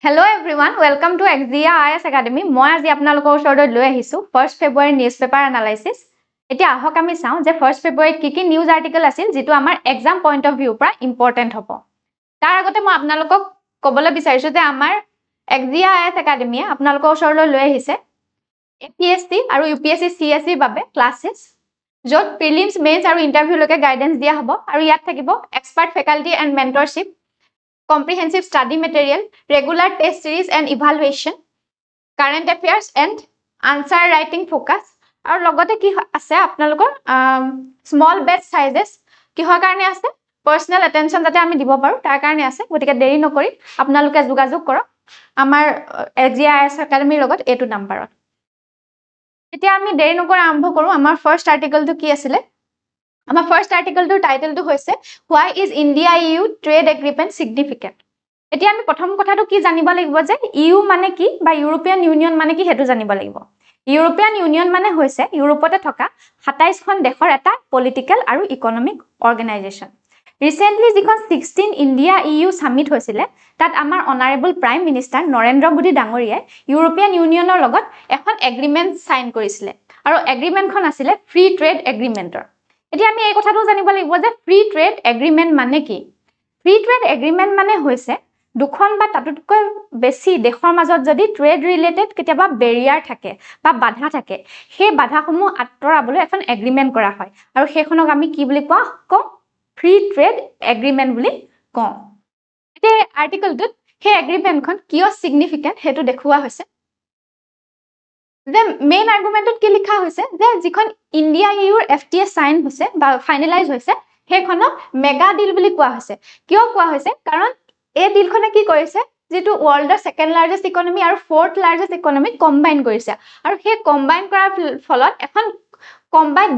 Hello everyone, welcome to Exia IS Academy. মই আজি আপোনালোকৰ ওচৰত লৈ আহিছো 1st February নিউজপেপাৰ এনালাইসিস। এতিয়া আহক আমি চাও যে 1st February কি নিউজ আৰ্টিকেল আছিল যেটো আমাৰ এক্সাম পইণ্ট অফ ভিউ পৰা ইম্পৰ্টেন্ট হ'ব। তাৰ আগতে মই আপোনালোকক ক'বলৈ বিচাৰিছো যে আমাৰ Exia IS Academy আপোনালোকৰ ওচৰত লৈ আহিছে APSC আৰু UPSC CSE বাবে ক্লাसेस য'ত প্ৰিলিমছ মেইনছ আৰু ইন্টাৰভিউ লৈকে গাইডেন্স দিয়া হ'ব আৰু ইয়াত থাকিব expert faculty and mentorship comprehensive study material, regular test series and evaluation, current affairs and answer writing focus. আৰু লগতে কি আছে আপোনালোকৰ small batch sizes কিহৰ কাৰণে আছে personal attention যাতে আমি দিব পাৰো তাৰ কাৰণে আছে গতিকে দেৰি নকৰি আপোনালোকে যোগাযোগ কৰক আমাৰ এজিআইএস একাডেমীৰ লগত এটো নম্বৰত এতিয়া আমি দেৰি নকৰি আৰম্ভ কৰো আমাৰ ফাৰ্স্ট আৰ্টিকেলটো কি আছিল আমাৰ ফাৰ্স্ট আৰ্টিকেলটোৰ টাইটেলটো হৈছে Why is India EU trade agreement significant? এতিয়া আমি প্ৰথম কথাটো কি জানিব লাগিব যে EU মানে কি বা ইউৰোপিয়ান ইউনিয়ন মানে কি হেতু জানিব লাগিব ইউৰোপিয়ান ইউনিয়ন মানে হৈছে ইউৰোপতে থকা 27 খন দেশৰ এটা পলিটিক্যাল আৰু ইকোনমিক অৰ্গানাইজেশন ৰিসেন্টলি যিখন 16 ইন্ডিয়া EU সামিট হৈছিল তাত আমাৰ honourable prime minister Narendra Modi ডাঙৰীয়াই ইউৰোপিয়ান ইউনিয়নৰ লগত এখন এগ্ৰিমেন্ট সাইন কৰিছিল আৰু এগ্ৰিমেন্টখন আছিল ফ্ৰী ট্ৰেড এগ্ৰিমেন্টৰ এতিয়া আমি এই কথাটো জানিব লাগিব যে ফ্ৰী ট্ৰেড এগ্ৰিমেন্ট মানে কি ফ্ৰী ট্ৰেড এগ্ৰিমেন্ট মানে হৈছে দুখন বা তাতকৈ বেছি দেশৰ মাজত যদি ট্ৰেড ৰিলেটেড কিবা বেৰিয়াৰ থাকে বা বাধা থাকে সেই বাধাসমূহ আঁতৰাবলৈ এখন এগ্ৰিমেন্ট কৰা হয় আৰু সেইখনক আমি কি বুলি কওঁ ফ্ৰী ট্ৰেড এগ্ৰিমেন্ট বুলি কওঁ এই আৰ্টিকেলটোত সেই এগ্ৰিমেন্টখন কিয় সিগনিফিকেন্ট হেতু দেখুৱা হৈছে The main argumentot কি লিখা হৈছে যে যিখন ইন্ডিয়া ইউৰ FTA সাইন হৈছে বা ফাইনালাইজ হৈছে হেখনক মেগা ডিল বুলি কোৱা হৈছে কিয় কোৱা হৈছে কাৰণ এই ডিলখনে কি কৰিছে যেটো ওয়াৰ্ল্ডৰ সেকেন্ড লাৰ্জেস্ট ইকোনমি আৰু ফোৰ্থ লাৰ্জেস্ট ইকোনমি কম্বাইন কৰিছে আৰু সেই কম্বাইন কৰাৰ ফলত এখন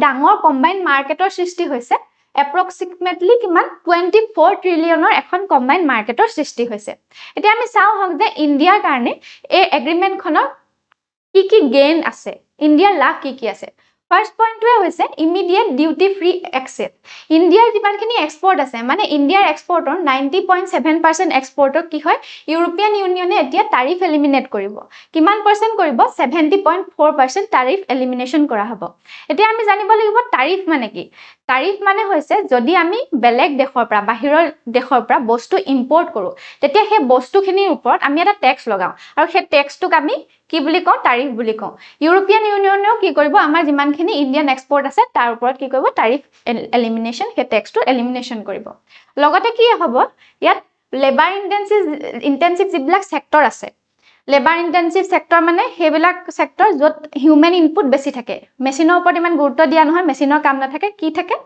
ডাঙৰ কম্বাইন মাৰ্কেটৰ সৃষ্টি হৈছে approximately কিমান 24 ট্ৰিলিয়নৰ এখন কম্বাইন মাৰ্কেটৰ সৃষ্টি হৈছে এতিয়া আমি চাও হক যে ইন্ডিয়াৰ কাৰণে এই এগ্ৰিমেন্টখনৰ কি গেইন আছে ইন্ডিয়াৰ লাভ কি আছে ফাৰ্স্ট পইণ্টটো হৈছে ইমিডিয়েট ডিউটি ফ্ৰী এক্সেস ইন্ডিয়াৰ যিমানখিনি এক্সপোৰ্ট আছে মানে ইন্ডিয়াৰ এক্সপোৰ্টৰ 90.7% এক্সপোৰ্টৰ কি হয় ইউৰোপিয়ান ইউনিয়নে এতিয়া তাৰিফ এলিমিনেট কৰিব কিমান পাৰ্সেন্ট কৰিব 70.4% তাৰিফ এলিমিনেশন কৰা হ'ব এতিয়া আমি জানিব লাগিব তাৰিফ মানে কি তাৰিফ মানে হৈছে যদি আমি বেলেগ দেশৰ পৰা বাহিৰৰ দেশৰ পৰা বস্তু ইম্পৰ্ট কৰো তেতিয়া সেই বস্তুখিনিৰ ওপৰত আমি এটা ট্যাক্স লগাও আৰু সেই ট্যাক্সটোক আমি কি বুলি কওঁ তাৰিফ বুলি কওঁ ইউৰোপিয়ান ইউনিয়নেও কি কৰিব আমাৰ যিমানখিনি ইন্ডিয়ান এক্সপোৰ্ট আছে তাৰ ওপৰত কি কৰিব তাৰিফ এলিমিনেশন সেই ট্যাক্সটো এলিমিনেশন কৰিব লগতে কি হ'ব ইয়াত লেবাৰ ইন্টেনসিভ যিবিলাক সেক্টৰ আছে লেবাৰ ইন্টেনসিভ সেক্টৰ মানে হেবিলাক সেক্টৰ যত হিউম্যান ইনপুট বেছি থাকে মেচিনৰ ওপৰত ইমান গুৰুত্ব দিয়া নহয় মেচিনৰ কাম নাথাকে কি থাকে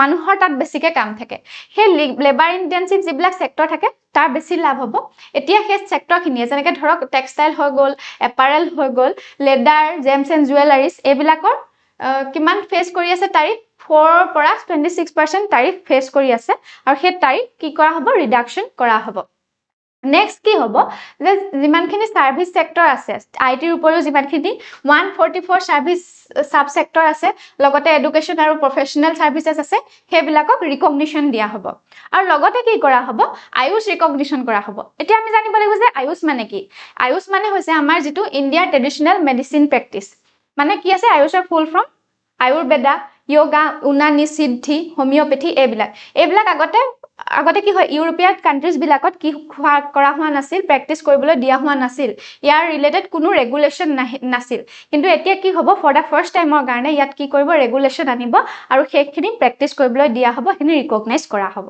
মানুহৰ তাত বেছিকে কাম থাকে সেই লেবাৰ ইন্টেনসিভ যিবিলাক সেক্টৰ থাকে তাৰ বেছি লাভ হ'ব এতিয়া সেই সেক্টৰখিনি যেনেকৈ ধৰক টেক্সটাইল হৈ গল এপাৰেল হৈ গল লেদাৰ জেমছ এণ্ড জুৱেলাৰিজ এইবিলাকৰ কিমান ফেস কৰি আছে তাৰিফ 4 পৰা 26% তাৰিফ ফেস কৰি আছে আৰু সেই তাৰিফ কি কৰা হ'ব ৰিডাকশন কৰা হ'ব নেক্সট কি হ'ব যে যিমানখিনি সাৰ্ভিস সেক্টৰ আছে আইটিৰ উপৰিও যিমানখিনি 144 সাৰ্ভিস সাব সেক্টৰ আছে লগতে এডুকেশন আৰু প্ৰফেশনাল সাৰ্ভিসেস আছে হেবিলাকক ৰিকগনিশন দিয়া হ'ব আৰু লগতে কি কৰা হ'ব আয়ুষ ৰিকগনিশন কৰা হ'ব এতিয়া আমি জানিব লাগিব যে আয়ুষ মানে কি আয়ুষ মানে হৈছে আমাৰ যেটো ইন্ডিয়াৰ ট্ৰেডিশনেল মেডিসিন প্ৰেক্টিস মানে কি আছে আয়ুষৰ ফুল ফৰ্ম আয়ুৰ্বেদা yoga উনানি সিদ্ধি হোমিওপ্যাথি এইবিলাক আগতে কি হয় ইউৰোপিয়ান কান্ট্ৰিজ বিলাকত কি কৰা হোৱা নাছিল প্ৰেক্টিস কৰিবলৈ দিয়া হোৱা নাছিল ইয়াৰ ৰিলেটেড কোনো ৰেগুলেশন নাছিল কিন্তু এতিয়া কি হ'ব ফৰ দা ফাৰ্স্ট টাইমৰ কাৰণে ইয়াত কি কৰিব ৰেগুলেশন আনিব আৰু সেইখিনি প্ৰেক্টিস কৰিবলৈ দিয়া হ'ব হেনি ৰিকগনাইজ কৰা হ'ব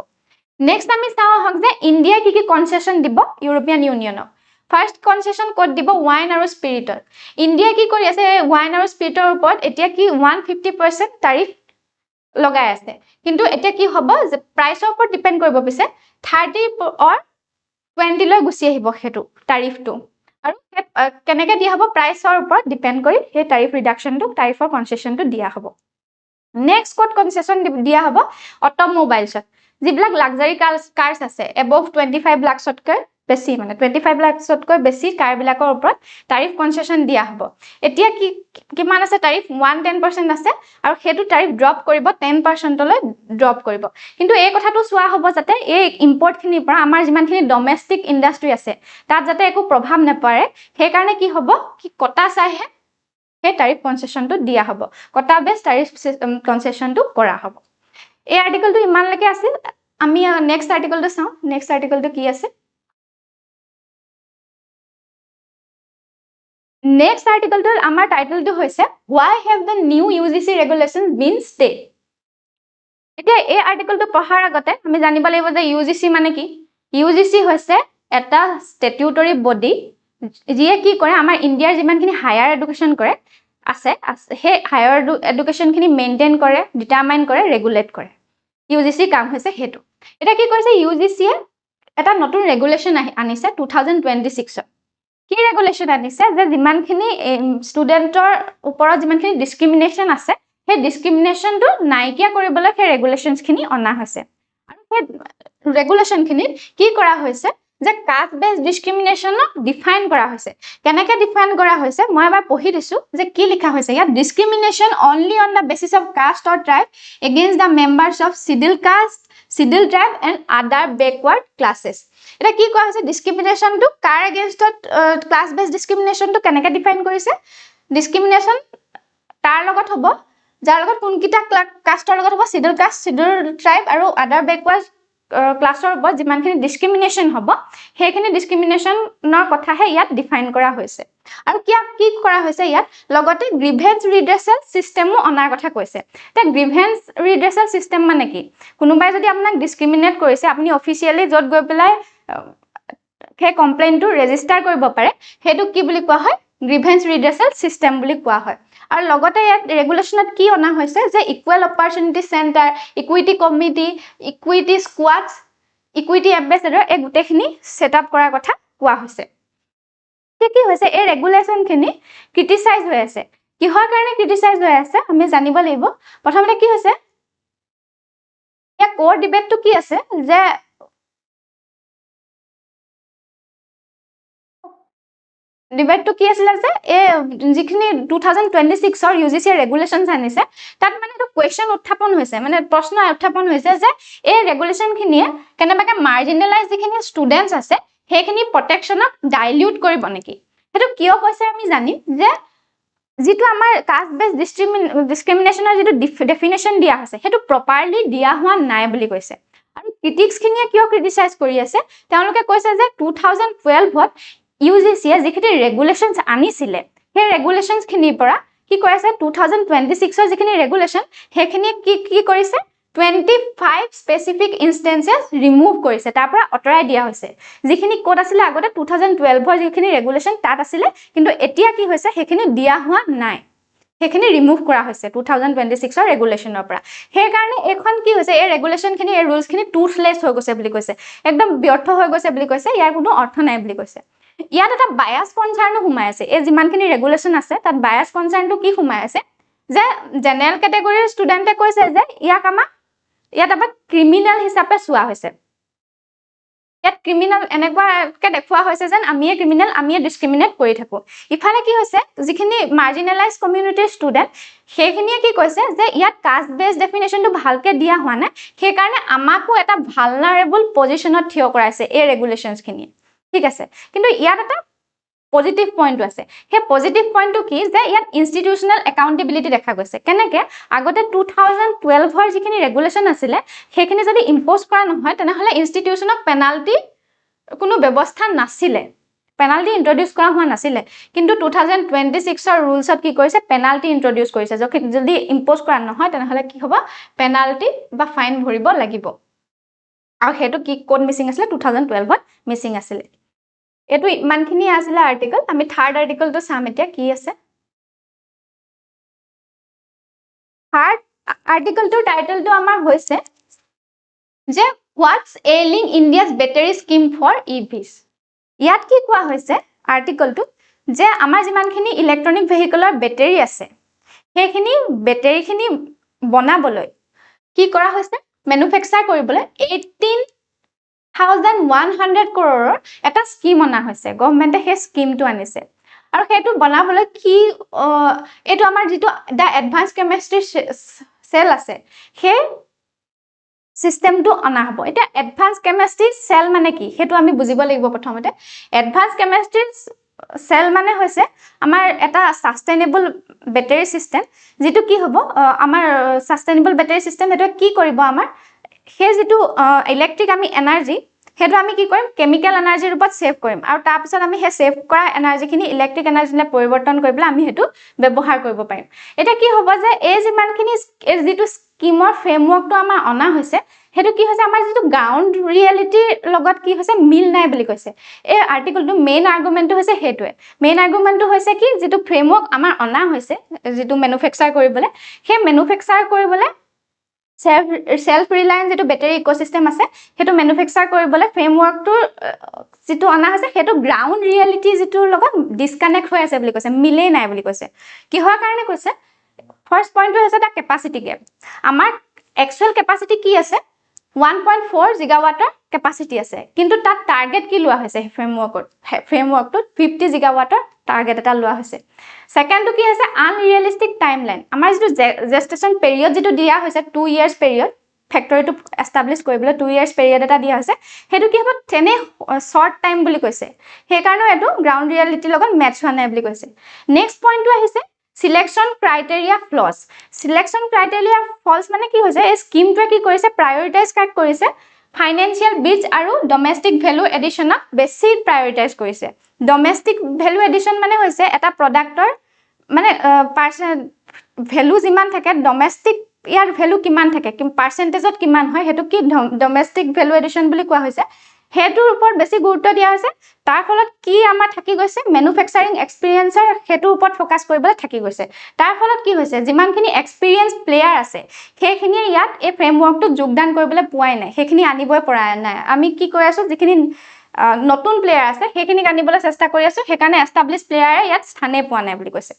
নেক্সট আমি চাও হক যে ইন্ডিয়া কি কনসেশন দিব ইউৰোপিয়ান ইউনিয়নক ফাৰ্স্ট কনসেশন কোড দিব ওয়াইন আৰু স্পিৰিটৰ ইন্ডিয়া কি কৰি আছে ওয়াইন আৰু স্পিৰিটৰ ওপৰত এতিয়া কি 150% তাৰিফ লগাই আছে কিন্তু এতিয়া কি হ'ব যে প্ৰাইসৰ ওপৰত ডিপেন্ড কৰিব পিছে 30 অৰ 20 লৈ গুছি আহিব হেতু তাৰিফটো আৰু কেনেকৈ দিয়া হ'ব প্ৰাইসৰ ওপৰত ডিপেন্ড কৰি সেই তাৰিফ ৰিডাকশনটো তাৰিফৰ কনসেশনটো দিয়া হ'ব নেক্সট কোড কনসেশন দিয়া হ'ব অটোমোবাইলছত যিবিলাক লাক্সাৰি কাৰ্স আছে above 25 লাখতকৈ বেছি মানে 25 লাখতকৈ বেছি কাৰবিলাকৰ ওপৰত টাৰিফ কনসেশন দিয়া হ'ব এতিয়া কি কিমান আছে টাৰিফ 110% আছে আৰু হেতু টাৰিফ ড্ৰপ কৰিব 10% লৈ ড্ৰপ কৰিব কিন্তু এই কথাটো চোৱা হ'ব যাতে এই ইম্পৰ্ট খিনিৰ পৰা আমাৰ যিমানখিনি ডমেষ্টিক ইন্ডাষ্ট্ৰি আছে তাত যাতে একো প্ৰভাৱ নপৰে সেই কাৰণে কি হ'ব কি কটা চাইহে সেই টাৰিফ কনসেশনটো দিয়া হ'ব কটা বেছ টাৰিফ কনসেশনটো কৰা হ'ব এই আৰ্টিকেলটো ইমানলৈকে আছিল আমি নেক্সট আৰ্টিকেলটো চাওঁ নেক্সট আৰ্টিকেলটো কি আছে নেক্সট আৰ্টিকেলটো আমাৰ টাইটেলটো হৈছে why have the new UGC regulations been stayed এতিয়া এই আৰ্টিকেলটো পঢ়াৰ আগতে আমি জানিব লাগিব যে UGC মানে কি UGC হৈছে এটা স্ট্যাটিউটৰী বডি যিয়ে কি কৰে আমাৰ ইণ্ডিয়াৰ যিমানখিনি হায়াৰ এডুকেশ্যন কৰে আছে সেই হায়াৰ এডুকেশ্যন খিনি মেইনটেইন কৰে ডিটাৰমাইন কৰে ৰেগুলেট কৰে UGC কাম হৈছে হেতু এটা কি কৰিছে UGC এ এটা নতুন ৰেগুলেশ্যন আনিছে 2026 কি ৰেগুলেশ্যন আনিছে যে যিমানখিনি ষ্টুডেন্টৰ ওপৰত যিমানখিনি ডিসক্ৰিমিনেশন আছে সেই ডিসক্ৰিমিনেশনটো নাইকিয়া কৰিবলৈ সেই ৰেগুলেশ্যনছ খিনি অনা হৈছে আৰু সেই ৰেগুলেশ্যন খিনিত কি কৰা হৈছে যে কাষ্ট বেছ ডিসক্ৰিমিনেশনক ডিফাইন কৰা হৈছে কেনেকৈ ডিফাইন কৰা হৈছে মই এবাৰ পঢ়ি দিছো যে কি লিখা হৈছে ইয়াত discrimination only on the basis of caste or tribe against the members of scheduled caste scheduled tribe and other backward classes এটা কি কোৱা হৈছে ডিসক্ৰিমিনেশনটো কাৰ এগেইনষ্টত ক্লাস বেছ ডিসক্ৰিমিনেশনটো কেনেকৈ ডিফাইন কৰিছে ডিসক্ৰিমিনেশন তাৰ লগত হ'ব যাৰ লগত কোনকিটা কাষ্টৰ লগত হ'ব শিডিউল কাষ্ট শিডিউল ট্ৰাইব আৰু আদাৰ বেকৱাৰ্ড ক্লাছৰ ওপৰত যিমানখিনি ডিসক্ৰিমিনেশন হ'ব সেইখিনি ডিসক্ৰিমিনেশনৰ কথাহে ইয়াত ডিফাইন কৰা হৈছে আৰু কি কৰা হৈছে ইয়াত লগতে গ্ৰিভেন্স ৰিড্ৰেছেল সিস্টেমও অনাৰ কথা কৈছে তে গ্ৰিভেন্স ৰিড্ৰেছেল সিস্টেম মানে কি কোনোবাই যদি আপোনাক ডিসক্ৰিমিনেট কৰিছে আপুনি অফিচিয়ালি যত গৈ পেলাই সেই কমপ্লেইনটো ৰেজিষ্টাৰ কৰিব পাৰে হেতু কি বুলি কোৱা হয় গ্ৰিভেন্স ৰিড্ৰেছেল সিস্টেম বুলি কোৱা হয় আৰু লগতে ইয়াত ৰেগুলেশ্যনত কি অনা হৈছে যে equal opportunity center equity committee equity squads equity ambassador এই গোটেইখিনি সেটআপ কৰাৰ কথা কোৱা হৈছে কি হৈছে এই ৰেগুলেশ্যনখিনি ক্ৰিটিসাইজ হৈ আছে কিহৰ কাৰণে ক্ৰিটিসাইজ হৈ আছে আমি জানিব লাগিব প্ৰথমতে কি হৈছে ইয়াৰ কোৰ ডিবেটটো কি আছে যে ডিবেটটো কি আছিল যে এই যিখিনি 2026 ৰ UGC ৰেগুলেশ্যনছ আনিছে তাত মানে এটা কোৱেশ্চন উত্থাপন হৈছে মানে প্ৰশ্ন উত্থাপন হৈছে যে এই ৰেগুলেশ্যনখিনিয়ে কেনেবাকে মাৰ্জিনালাইজ যিখিনি ষ্টুডেন্টছ আছে সেইখিনি প্ৰটেকচনক ডাইলিউট কৰিব নেকি হেতু কিয় কৈছে আমি জানিম যে যেটো আমাৰ কাষ্ট বেছ ডিসক্ৰিমিনেশনৰ যেটো ডেফিনেশন দিয়া আছে হেতু প্ৰপাৰলি দিয়া হোৱা নাই বুলি কৈছে আৰু ক্ৰিটিক্সখিনিয়ে কিয় ক্ৰিটিসাইজ কৰি আছে তেওঁলোকে কৈছে যে 2012 ত UGC যিখিনি ৰেগুলেশ্যনছ আনিছিলে সেই ৰেগুলেশ্যনছ খিনিৰ পৰা কি কৰিছে 2026 ৰ যিখিনি ৰেগুলেশ্যন সেইখিনি কি কৰিছে 25 স্পেসিফিক ইনস্টেন্সেস ৰিমুভ কৰিছে তাৰ পৰা অতৰাই দিয়া হৈছে যিখিনি কোড আছিল আগতে 2012 ৰ যিখিনি ৰেগুলেশ্যন তাত আছিল কিন্তু এতিয়া কি হৈছে সেইখিনি দিয়া হোৱা নাই সেইখিনি ৰিমুভ কৰা হৈছে 2026 ৰ ৰেগুলেশ্যনৰ পৰা সেই কাৰণে এখন কি হৈছে এই ৰেগুলেশ্যনখিনি এই ৰুলছখিনি টুথলেছ হৈ গৈছে বুলি কৈছে একদম ব্যৰ্থ হৈ গৈছে বুলি কৈছে ইয়াৰ কোনো অৰ্থ নাই বুলি কৈছে ইয়াত এটা বায়াস কনসাৰ্নো হুমাই আছে এই যিমানখিনি ৰেগুলেশ্যন আছে তাত বায়াস কনসাৰ্নটো কি হুমাই আছে যে জেনাৰেল ক্যাটেগৰীৰ ষ্টুডেন্টে কৈছে যে ইয়াত এটা ক্ৰিমিনাল হিচাপে চোৱা হৈছে ইয়াত ক্ৰিমিনাল এনেকুৱাকে দেখুৱা হৈছে যেন আমিয়ে ক্ৰিমিনাল আমিয়ে ডিসক্ৰিমিনেট কৰি থাকো ইফালে কি হৈছে যিখিনি মাৰ্জিনালাইজ কমিউনিটিৰ ষ্টুডেন্ট সেইখিনিয়ে কি কৈছে যে ইয়াত কাষ্ট বেছ ডেফিনেশনটো ভালকে দিয়া হোৱা নাই সেই কাৰণে আমাকো এটা ভালনাৰেবল পজিশনত থিয় কৰাইছে এই ৰেগুলেশ্যনছ খিনি ঠিক আছে কিন্তু ইয়াত এটা পজিটিভ পইণ্ট আছে হে পজিটিভ পইণ্টটো কি যে ইয়াত ইনষ্টিটিউশনাল একাউন্টেবিলিটি দেখা গৈছে কেনেকে আগতে 2012 ৰ যিখিনি ৰেগুলেশ্যন আছিল সেইখিনি যদি ইম্পোজ কৰা নহয় তেনেহলে ইনষ্টিটিউশনক পেনাল্টি কোনো ব্যৱস্থা নাছিলে পেনাল্টি ইন্ট্ৰোডিউস কৰা হোৱা নাছিলে কিন্তু 2026 ৰ ৰুলছত কি কৰিছে পেনাল্টি ইন্ট্ৰোডিউস কৰিছে যদি ইম্পোজ কৰা নহয় তেনেহলে কি হ'ব পেনাল্টি বা ফাইন ভৰিব লাগিব আৰু হেতু কি কোড মিসিং আছিল 2012 ত মিসিং আছিল এটো ইমানখিনি আছিল আৰ্টিকেল আমি থাৰ্ড আৰ্টিকেলটো চাম এতিয়া কি আছে থাৰ্ড আৰ্টিকেলটোৰ টাইটেলটো আমাৰ হৈছে যে what's ailing India's battery scheme for EVs ইয়াত কি কোৱা হৈছে আৰ্টিকেলটো যে আমাৰ যিমানখিনি ইলেক্ট্ৰনিক ভেহিকলৰ বেটাৰী আছে সেইখিনি বেটাৰীখিনি বনাবলৈ কি কৰা হৈছে ম্যানুফ্যাকচাৰ কৰিবলৈ 1100 crore এটা স্কিম অনা হৈছে গভৰ্ণমেণ্টে সেই স্কিমটো আনিছে আৰু সেইটো বনাবলৈ কি এইটো আমাৰ যেটো দা এডভান্স কেমিষ্ট্ৰি সেল আছে সেই সিস্টেমটো অনা হ'ব এটা এডভান্স কেমিষ্ট্ৰি সেল মানে কি হেতু আমি বুজিব লাগিব প্ৰথমতে এডভান্স কেমিষ্ট্ৰি সেল মানে হৈছে আমাৰ এটা সাস্টেইনেবল বেটাৰি সিস্টেম যেটো কি হ'ব আমাৰ সাস্টেইনেবল বেটাৰি সিস্টেম হেতু কি কৰিব আমাৰ সেই যেটো ইলেক্ট্ৰিক আমি এনাৰ্জি হেতু আমি কি কৰিম কেমিক্যাল এনাৰ্জিৰ ৰূপত সেভ কৰিম আৰু তাৰ পিছত আমি হে সেভ কৰা এনাৰ্জিখিনি ইলেক্ট্ৰিক এনাৰ্জিলে পৰিৱৰ্তন কৰি পেলাই আমি হেতু ব্যৱহাৰ কৰিব পাৰিম এটা কি হ'ব যে এই যিমানখিনি এই যেটো স্কিমৰ ফ্ৰেমৱৰ্কটো আমাৰ অনা হৈছে হেতু কি হৈছে আমাৰ যেটো গ্ৰাউন্ড ৰিয়েলিটিৰ লগত কি হৈছে মিল নাই বুলি কৈছে এই আৰ্টিকলটো মেইন আৰ্গুমেন্টটো হৈছে হেতুৱে মেইন আৰ্গুমেন্টটো হৈছে কি যেটো ফ্ৰেমৱৰ্ক আমাৰ অনা হৈছে যেটো ম্যানুফ্যাকচাৰ কৰিবলৈ সেই ম্যানুফ্যাকচাৰ কৰিবলৈ self reliant যেটো বেটাৰি ইকোসিস্টেম আছে হেতু ম্যানুফ্যাকচাৰ কৰিবলৈ ফ্ৰেমৱৰ্কটো যেটো অনা হৈছে হেতু গ্ৰাউন্ড ৰিয়েলিটি যেটো লগত ডিসকানেক্ট হৈ আছে বুলি কৈছে মিলেই নাই বুলি কৈছে কি হোৱাৰ কাৰণে কৈছে ফাৰ্স্ট পইণ্টটো হৈছে দা কেপাসিটি গেপ আমাৰ একচুয়াল কেপাসিটি কি আছে 1.4 জিগাৱাটৰ কেপাসিটি আছে কিন্তু তাত টাৰ্গেট কি লোৱা হৈছে ফ্ৰেমৱৰ্কটো 50 জিগাৱাটৰ টাৰ্গেট এটা লোৱা হৈছে সেকেন্ডটো কি আছে আনৰিয়েলিস্টিক টাইমলাইন আমাৰ যেটো জেষ্টেচন পিৰিয়ড যেটো দিয়া হৈছে 2 ইয়াৰ্স পিৰিয়ড ফ্যাক্টৰীটো এস্টাবলিশ কৰিবলৈ 2 ইয়াৰ্স পিৰিয়ড এটা দিয়া হৈছে হেতু কি হ'ব তেনে শৰ্ট টাইম বুলি কৈছে সেই কাৰণে এটো গ্ৰাউন্ড ৰিয়েলিটিৰ লগত মেচ হোৱা নাই বুলি কৈছে নেক্সট পইণ্টটো আহিছে Selection criteria flaws. Selection criteria false মানে কি হৈছে এই স্কিমটোৱে কি কৰিছে প্ৰায়োৰিটাইজ কাট কৰিছে ফাইনান্সিয়াল বিডস আৰু ডমেস্টিক ভ্যালু এডিশনক বেছি প্ৰায়োৰিটাইজ কৰিছে ডমেস্টিক ভ্যালু এডিশন মানে হৈছে এটা প্ৰডাক্টৰ মানে পাৰ্সেন্ট ভ্যালু যিমান থাকে ডমেস্টিক ইয়াৰ ভ্যালু কিমান থাকে পাৰ্সেন্টেজত কিমান হয় হেতু কি ডমেস্টিক ভ্যালু এডিশন বুলি কোৱা হৈছে হেতুৰ ওপৰত বেছি গুৰুত্ব দিয়া হৈছে তাৰ ফলত কি আমাৰ থাকি গৈছে ম্যানুফ্যাকচাৰিং এক্সপেৰিয়েন্সৰ হেতুৰ ওপৰত ফোকাস কৰিবলৈ থাকি গৈছে তাৰ ফলত কি হৈছে যিমানখিনি এক্সপেৰিয়েন্স প্লেয়াৰ আছে সেইখিনি ইয়াত এই ফ্ৰেমৱৰ্কটো যোগদান কৰিবলৈ পোৱাই নাই সেইখিনি আনিবই পৰা নাই আমি কি কৈ আছো যিখিনি নতুন প্লেয়াৰ আছে সেইখিনি আনিবলৈ চেষ্টা কৰি আছো সেইকাৰণে এস্টাবলিশ প্লেয়াৰে ইয়াত স্থানে পোৱা নাই বুলি কৈছে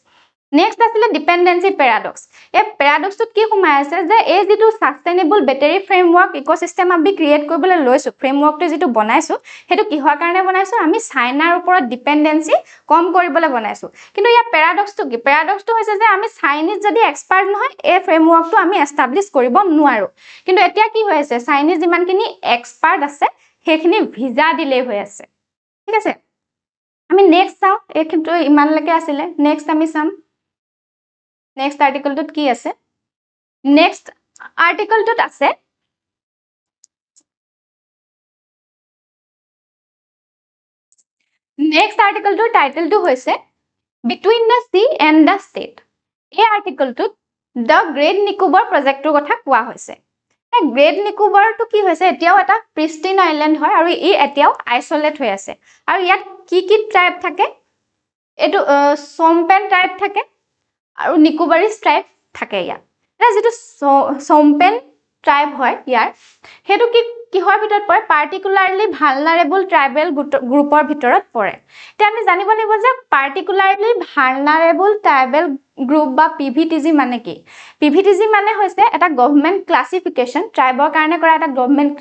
নেক্সট আছিল ডিপেন্ডেন্সি প্যাৰাডক্স এই প্যাৰাডক্সটোত কি সোমাই আছে যে এই যেটো সাস্টেইনেবল বেটাৰি ফ্ৰেমৱৰ্ক ইকোসিস্টেম আমি ক্ৰিয়েট কৰিবলৈ লৈছো ফ্ৰেমৱৰ্কটো যেটো বনাইছো হেতু কিহৰ কাৰণে বনাইছো আমি চাইনাৰ ওপৰত ডিপেন্ডেন্সি কম কৰিবলৈ বনাইছো কিন্তু ইয়া প্যাৰাডক্সটো কি প্যাৰাডক্সটো হৈছে যে আমি চাইনিজ যদি এক্সপাৰ্ট নহয় এই ফ্ৰেমৱৰ্কটো আমি এস্টাবলিশ কৰিব নোৱাৰো কিন্তু এতিয়া কি হৈ আছে চাইনিজ যিমানখিনি এক্সপাৰ্ট আছে সেইখিনি ভিজা ডিলে হৈ আছে ঠিক আছে আমি নেক্সট চাও এই কিন্তু ইমানলৈকে আছিল নেক্সট আমি চাম Next article tut ki ase next article tut ase next article tur title tu hoise between the sea and the state ei article tut the Great Nicobar project tur kotha koa hoise Great Nicobar tu ki hoise etiao eta pristine island hoy aru ei etiao isolate hoi ase aru yat ki tribe thake etu Sompen tribe thake আৰু নিকোবাৰি tribe থাকে ইয়াত এটা যেটো সোমপেন tribe হয় ইয়াৰ হেতু কি কিহৰ ভিতৰত পৰে পাৰ্টিকুলাৰলি ভালনাৰেবল ট্ৰাইবেল গ্ৰুপৰ ভিতৰত পৰে তে আমি জানিব লাগিব যে পাৰ্টিকুলাৰলি ভালনাৰেবল ট্ৰাইবেল গ্ৰুপ বা পিভিটিজি মানে কি পিভিটিজি মানে হৈছে এটা গভৰ্নমেন্ট ক্লাসিফিকেশন ট্ৰাইবৰ কাৰণে কৰা এটা গভৰ্নমেন্ট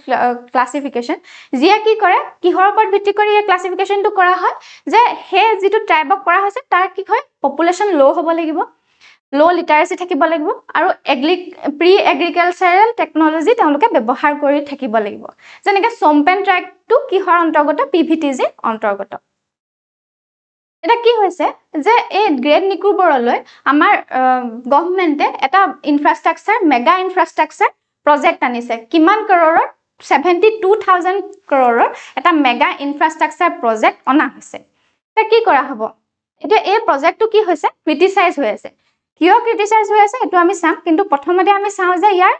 ক্লাসিফিকেশন জিয়া কি কৰে কিহৰ ওপৰত ভিত্তি কৰি এই ক্লাসিফিকেশনটো কৰা হয় যে হে যেটো ট্ৰাইবক কৰা হৈছে তাৰ কি হয় পপুলেশন লো হ'ব লাগিব লো লিটাৰেসি থাকিব লাগিব আৰু প্ৰি এগ্ৰিকালচাৰাল টেকনলজি তেওঁলোকে ব্যৱহাৰ কৰি থাকিব লাগিব যেনেকৈ সোমপেন ট্ৰাইবটো কিহৰ অন্তৰ্গত পিভিটিজি অন্তৰ্গত এটা কি হৈছে যে এই গ্ৰেট নিকোবৰলৈ আমাৰ গভৰ্নমেন্টে এটা ইনফ্ৰাষ্ট্ৰাকচাৰ মেগা ইনফ্ৰাষ্ট্ৰাকচাৰ প্ৰজেক্ট আনিছে কিমান কৰৰৰ 72000 কৰৰৰ এটা মেগা ইনফ্ৰাষ্ট্ৰাকচাৰ প্ৰজেক্ট অনা হৈছে এটা কি কৰা হ'ব এটা এই প্ৰজেক্টটো কি হৈছে ক্ৰিটিসাইজ হৈ আছে কিয় ক্ৰিটিসাইজ হৈ আছে এটো আমি চাম কিন্তু প্ৰথমতে আমি চাও যে ইয়াৰ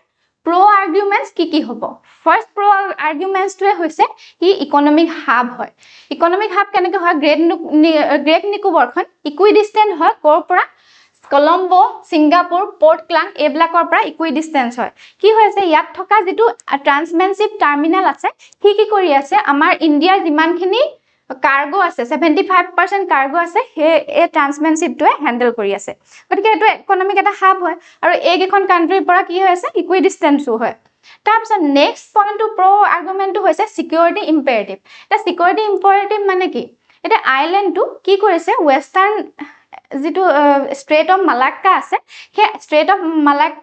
প্ৰো আৰ্গুমেন্টস কি হ'ব ফাৰ্স্ট প্ৰো আৰ্গুমেন্টস টোৱে হৈছে ই ইকোনমিক হাব হয় ইকোনমিক হাব কেনেকৈ হয় গ্ৰেট নিকোবৰখন ইকুইডিস্টেন্ট হয় কৰ পৰা কলম্বো সিঙ্গাপুৰ পোৰ্ট ক্লাং এবলাকৰ পৰা ইকুইডিস্টেন্স হয় কি হৈছে ইয়াত থকা যেটো ট্ৰান্সমেনশিপ টাৰ্মিনাল আছে কি কৰি আছে আমাৰ ইণ্ডিয়াৰ যিমানখিনি কাৰ্গো আছে 75% কাৰ্গো আছে হে এই ট্ৰান্সমেনশিপটোৱে হ্যান্ডল কৰি আছে গতিকে এটো ইকোনমিক এটা হাব হয় আৰু এই গিখন কান্ট্ৰিৰ পৰা কি হৈ আছে ইকুইডিস্টেন্সও হয় তাৰপিছত নেক্সট পইণ্টটো প্ৰ আৰ্গুমেণ্টটো হৈছে চিকিউৰিটি ইম্পেৰেটিভ এতিয়া চিকিউৰিটি ইম্পেৰেটিভ মানে কি এতিয়া আইলেণ্ডটো কি কৰিছে ৱেষ্টাৰ্ণ যিটো ষ্ট্ৰেট অফ মালাক্কা আছে সেই ষ্ট্ৰেট অফ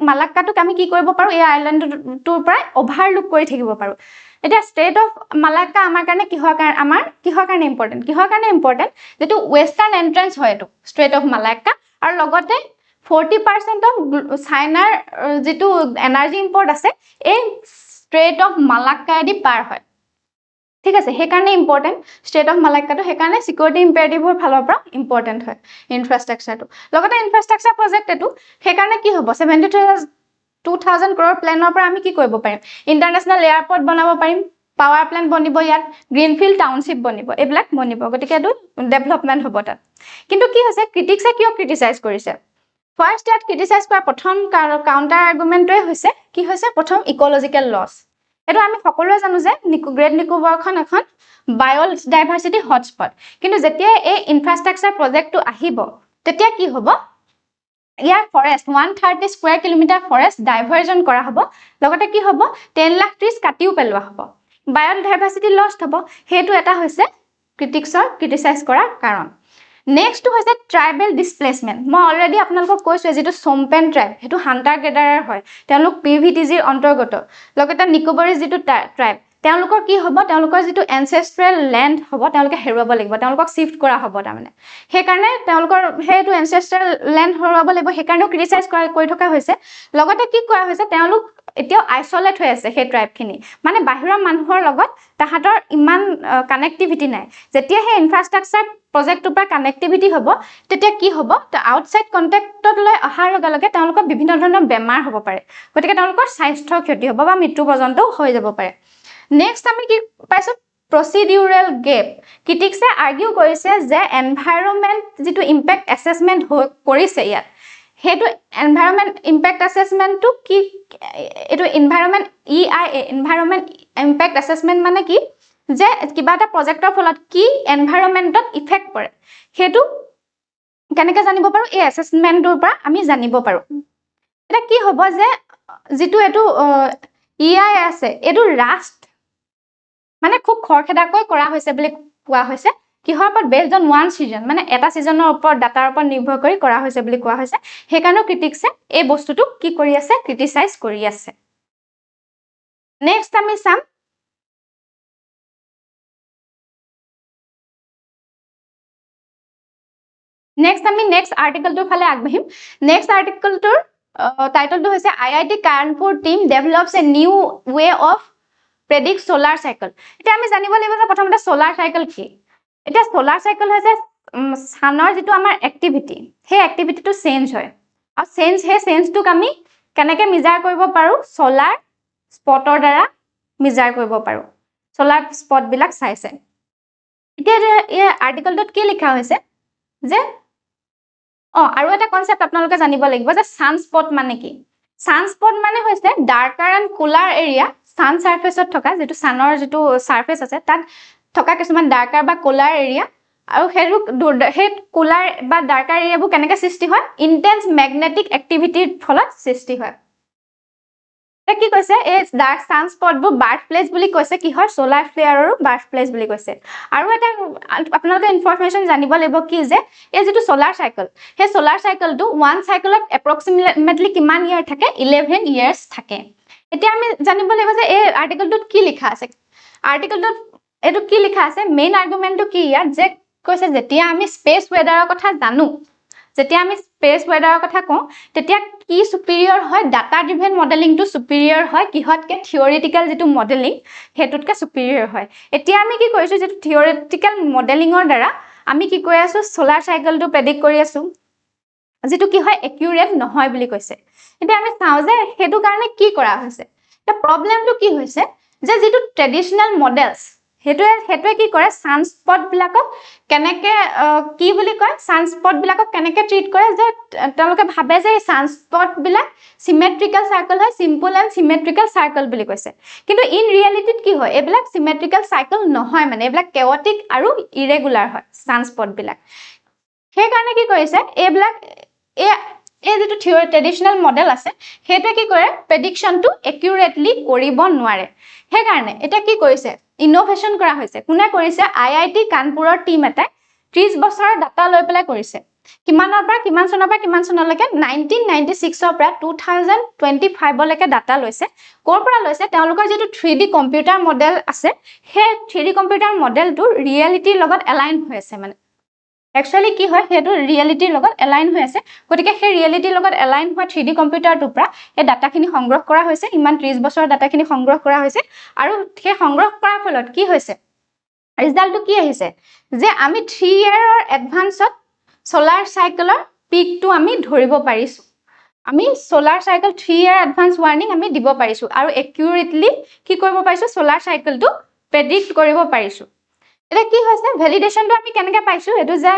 মালাক্কাটোক আমি কি কৰিব পাৰোঁ এই আইলেণ্ডটোৰ পৰা অভাৰলুক কৰি থাকিব পাৰোঁ এতিয়া ষ্ট্ৰেট অফ মালাক্কা আমাৰ কাৰণে কিহৰ কাৰণে ইম্পৰ্টেণ্ট যিটো ৱেষ্টাৰ্ণ এণ্ট্ৰেঞ্চ হয় এইটো ষ্ট্ৰেট অফ মালাক্কা আৰু লগতে 40% অফ চাইনাৰ যিটো এনাৰ্জি ইম্পৰ্ট আছে এই ষ্ট্ৰেট অফ মালাক্কাইদি পাৰ হয় ঠিক আছে সেইকাৰণে ইম্পৰ্টেণ্ট ষ্ট্ৰেট অফ মালাক্কাটো সেইকাৰণে চিকিউৰিটি ইম্পেৰেটিভৰ ফালৰ পৰা ইম্পৰ্টেণ্ট হয় ইনফ্ৰাষ্ট্ৰাকচাৰটো লগতে ইনফ্ৰাষ্ট্ৰাকচাৰ প্ৰজেক্ট এইটো সেইকাৰণে কি হ'ব 72,000 crore প্লেনৰ পৰা আমি কি কৰিব পাৰিম ইণ্টাৰনেশ্যনেল এয়াৰপৰ্ট বনাব পাৰিম পাৱাৰ প্লেণ্ট বনিব ইয়াত গ্ৰীণফিল্ড টাউনশ্বিপ বনিব এইবিলাক বনিব গতিকে এইটো ডেভেলপমেণ্ট হ'ব তাত কিন্তু কি হৈছে ক্ৰিটিক্সে কিয় ক্ৰিটিচাইজ কৰিছে ফাৰ্ষ্ট ইয়াত ক্ৰিটিচাইজ কৰা প্ৰথম কাউণ্টাৰ আৰ্গুমেণ্টটোৱে হৈছে কি হৈছে প্ৰথম ইক'লজিকেল লছ এইটো আমি সকলোৱে জানো যে গ্ৰেট নিকোবৰখন এখন বায়'ডাইভাৰ্চিটি হটস্পট কিন্তু যেতিয়া এই ইনফ্ৰাষ্ট্ৰাকচাৰ প্ৰজেক্টটো আহিব তেতিয়া কি হ'ব ইয়াৰ ফৰেষ্ট 130 স্কুৱেৰ কিলোমিটাৰ ফৰেষ্ট ডাইভাৰ্জন কৰা হ'ব লগতে কি হ'ব 10 লাখ ট্ৰিজ কাটিও পেলোৱা হ'ব বায়'ডাইভাৰ্চিটি লষ্ট হ'ব সেইটো এটা হৈছে ক্ৰিটিক্সৰ ক্ৰিটিচাইজ কৰাৰ কাৰণ নেক্সটটো হৈছে ট্ৰাইবেল ডিছপ্লেচমেণ্ট মই অলৰেডি আপোনালোকক কৈছোঁ যিটো সোমপেন ট্ৰাইব সেইটো হাণ্টাৰ গেডাৰাৰ হয় তেওঁলোক PVTGৰ অন্তৰ্গত লগতে নিকোবৰী যিটো ট্ৰাইব তেওঁলোকৰ কি হ'ব তেওঁলোকৰ যিটো এনচেষ্ট্ৰেল লেণ্ড হ'ব তেওঁলোকে হেৰুৱাব লাগিব তেওঁলোকক শিফ্ট কৰা হ'ব তাৰমানে সেইকাৰণে তেওঁলোকৰ সেইটো এনচেষ্ট্ৰেল লেণ্ড হেৰুৱাব লাগিব সেইকাৰণেও ক্ৰিটিচাইজ কৰি থকা হৈছে লগতে কি কৰা হৈছে তেওঁলোক এতিয়াও আইচলেট হৈ আছে সেই ট্ৰাইবখিনি মানে বাহিৰৰ মানুহৰ লগত তাহাঁতৰ ইমান কানেক্টিভিটি নাই যেতিয়া সেই ইনফ্ৰাষ্ট্ৰাকচাৰ প্ৰজেক্টটোৰ পৰা কানেক্টিভিটি হ'ব তেতিয়া কি হ'ব আউটছাইড কণ্টেক্টলৈ অহাৰ লগে লগে তেওঁলোকৰ বিভিন্ন ধৰণৰ বেমাৰ হ'ব পাৰে গতিকে তেওঁলোকৰ স্বাস্থ্যৰ ক্ষতি হ'ব বা মৃত্যু পৰ্যন্তও হৈ যাব পাৰে নেক্সট আমি কি পাইছোঁ প্ৰচিডিউৰেল গেপ ক্ৰিটিক্সে আৰ্গিউ কৰিছে যে এনভাইৰনমেণ্ট যিটো ইম্পেক্ট এছেছমেণ্ট কৰিছে ইয়াত সেইটো এনভাইৰনমেণ্ট ইম্পেক্ট এছেছমেণ্টটো কি এইটো environment EIA environment impact assessment মানে কি যে কিবা এটা প্ৰজেক্টৰ ফলত কি এনভাইৰনমেণ্টত ইফেক্ট পৰে সেইটো কেনেকৈ জানিব পাৰোঁ এই এছেছমেণ্টটোৰ পৰা আমি জানিব পাৰোঁ এতিয়া কি হ'ব যে যিটো এইটো EIA আছে এইটো ৰাষ্ট মানে খুব খৰখেদাকৈ কৰা হৈছে বুলি কোৱা হৈছে কিহৰ ওপৰত বেছড অন ওৱান ছিজন মানে এটা ছিজনৰ ওপৰত ডাটাৰ ওপৰত নিৰ্ভৰ কৰি কৰা হৈছে বুলি কোৱা হৈছে সেইকাৰণে ক্ৰিটিক্সে এই বস্তুটো কি কৰি আছে ক্ৰিটিচাইজ কৰি আছে নেক্সট আমি চাম নেক্সট আৰ্টিকলটোৰ ফালে আগবাঢ়িম নেক্সট আৰ্টিকলটোৰ টাইটলটো হৈছে IIT Kanpur team develops a new way of predict solar cycle এতিয়া আমি জানিব লাগিব যে প্ৰথমতে সোলাৰ চাইকেল কি এতিয়া সোলাৰ চাইকেল হৈছে সানৰ যিটো আমাৰ এক্টিভিটি সেই এক্টিভিটিটো চেঞ্জ হয় আৰু সেই চেঞ্জটোক আমি কেনেকৈ মিজাৰ কৰিব পাৰোঁ সোলাৰ স্পটৰ দ্বাৰা মিজাৰ কৰিব পাৰোঁ সোলাৰ স্পটবিলাক চাইছে এতিয়া এই আৰ্টিকলটোত কি লিখা হৈছে যে আৰু এটা কনচেপ্ট আপোনালোকে জানিব লাগিব যে সানস্পট মানে কি সানস্পট মানে হৈছে ডাৰ্কাৰ এণ্ড কুলাৰ এৰিয়া সান সাৰফেচত থকা যিটো সানৰ যিটো সাৰফেচ আছে তাত থকা কিছুমান ডাৰ্কাৰ বা কুলাৰ এৰিয়া আৰু সেই কুলাৰ বা ডাৰ্কাৰ এৰিয়াবোৰ কেনেকৈ সৃষ্টি হয় ইণ্টেন্স মেগনেটিক এক্টিভিটিৰ ফলত সৃষ্টি হয় এতিয়া কি কৈছে এই ডাৰ্ক সানস্পটবোৰ বাৰ্থ প্লেচ বুলি কৈছে কিহৰ সোলাৰ ফ্লেয়াৰৰো বাৰ্থ প্লেচ বুলি কৈছে আৰু এটা আপোনালোকে ইনফৰমেশ্যন জানিব লাগিব কি যে এই যিটো সোলাৰ চাইকেল সেই সোলাৰ চাইকেলটো ওৱান চাইকেলত এপ্ৰক্সিমেটলি কিমান ইয়াৰ থাকে 11 years থাকে এতিয়া আমি জানিব লাগিব যে এই আৰ্টিকলটোত কি লিখা আছে আৰ্টিকলটোত এইটো কি লিখা আছে মেইন আৰ্গুমেণ্টটো কি ইয়াত যে কৈছে যেতিয়া আমি স্পেচ ৱেডাৰৰ কথা জানো যেতিয়া আমি স্পেচ ৱেডাৰৰ কথা কওঁ তেতিয়া কি সুপিৰিয়ৰ হয় ডাটা ড্ৰিভেন মডেলিংটো সুপিৰিয়ৰ হয় কিহতকৈ থিয়ৰিটিকেল যিটো মডেলিং সেইটোতকৈ সুপিৰিয়ৰ হয় এতিয়া আমি কি কৰিছোঁ যিটো থিয়ৰিটিকেল মডেলিঙৰ দ্বাৰা আমি কি কৰি আছোঁ সোলাৰ চাইকেলটো প্ৰেডিক্ট কৰি আছোঁ যিটো কি হয় একিউৰেট নহয় বুলি কৈছে এতিয়া আমি চাওঁ যে সেইটো কাৰণে কি কৰা হৈছে এতিয়া প্ৰব্লেমটো কি হৈছে যে যিটো ট্ৰেডিশ্যনেল মডেলছ সেইটোৱে কি কৰে সানস্পটবিলাকক কেনেকৈ কি বুলি কয় সানস্পটবিলাকক কেনেকৈ ট্ৰিট কৰে যে তেওঁলোকে ভাবে যে এই সানস্পটবিলাক চিমেট্ৰিকেল চাৰ্কেল হয় চিম্পল এণ্ড চিমেট্ৰিকেল চাৰ্কেল বুলি কৈছে কিন্তু ইন ৰিয়েলিটিত কি হয় এইবিলাক চিমেট্ৰিকেল চাৰ্কেল নহয় মানে এইবিলাক কেঅটিক আৰু ইৰেগুলাৰ হয় সানস্পটবিলাক সেইকাৰণে কি কৰিছে এইবিলাক এই যেটো থিওৰি ট্ৰেডিশনেল মডেল আছে হেটো কি কৰে প্ৰেডিকশনটো একিউৰেটলি কৰিব নোৱাৰে হে কাৰণে এটা কি কৰিছে ইনোভেশন কৰা হৈছে কোনে কৰিছে আইআইটি কানপুৰৰ টিম এটা 30 বছৰৰ ডাটা লৈ পেলাই কৰিছে কিমানৰ পৰা কিমান চনৰ পৰা কিমান চনলৈকে 1996 ৰ পৰা 2025 লৈকে ডাটা লৈছে কৰ পৰা লৈছে তেওঁলোকৰ যেটো 3D কম্পিউটাৰ মডেল আছে হে 3D কম্পিউটাৰ মডেলটো ৰিয়েলিটিৰ লগত এলাইন হৈ আছে মানে Actually কি হয় হেতু ৰিয়েলিটিৰ লগত এলাইন হৈ আছে গতিকে হে ৰিয়েলিটিৰ লগত এলাইন হোৱা 3D কম্পিউটাৰটোৰ পৰা এই ডাটাখিনি সংগ্ৰহ কৰা হৈছে ইমান 30 বছৰৰ ডাটাখিনি সংগ্ৰহ কৰা হৈছে আৰু হে সংগ্ৰহ কৰাৰ ফলত কি হৈছে ৰিজাল্টটো কি আহিছে যে আমি 3 ইয়াৰৰ এডভান্সত সোলাৰ সাইকেলৰ পিকটো আমি ধৰিব পাৰিছো আমি সোলাৰ সাইকেল 3 ইয়াৰ এডভান্স ওয়াৰ্নিং আমি দিব পাৰিছো আৰু একিউৰেটলি কি কৰিব পাৰিছো সোলাৰ সাইকেলটো প্ৰেডিক্ট কৰিব পাৰিছো এটা কি হৈছে ভ্যালিডেশনটো আমি কেনেকৈ পাইছো এটো যে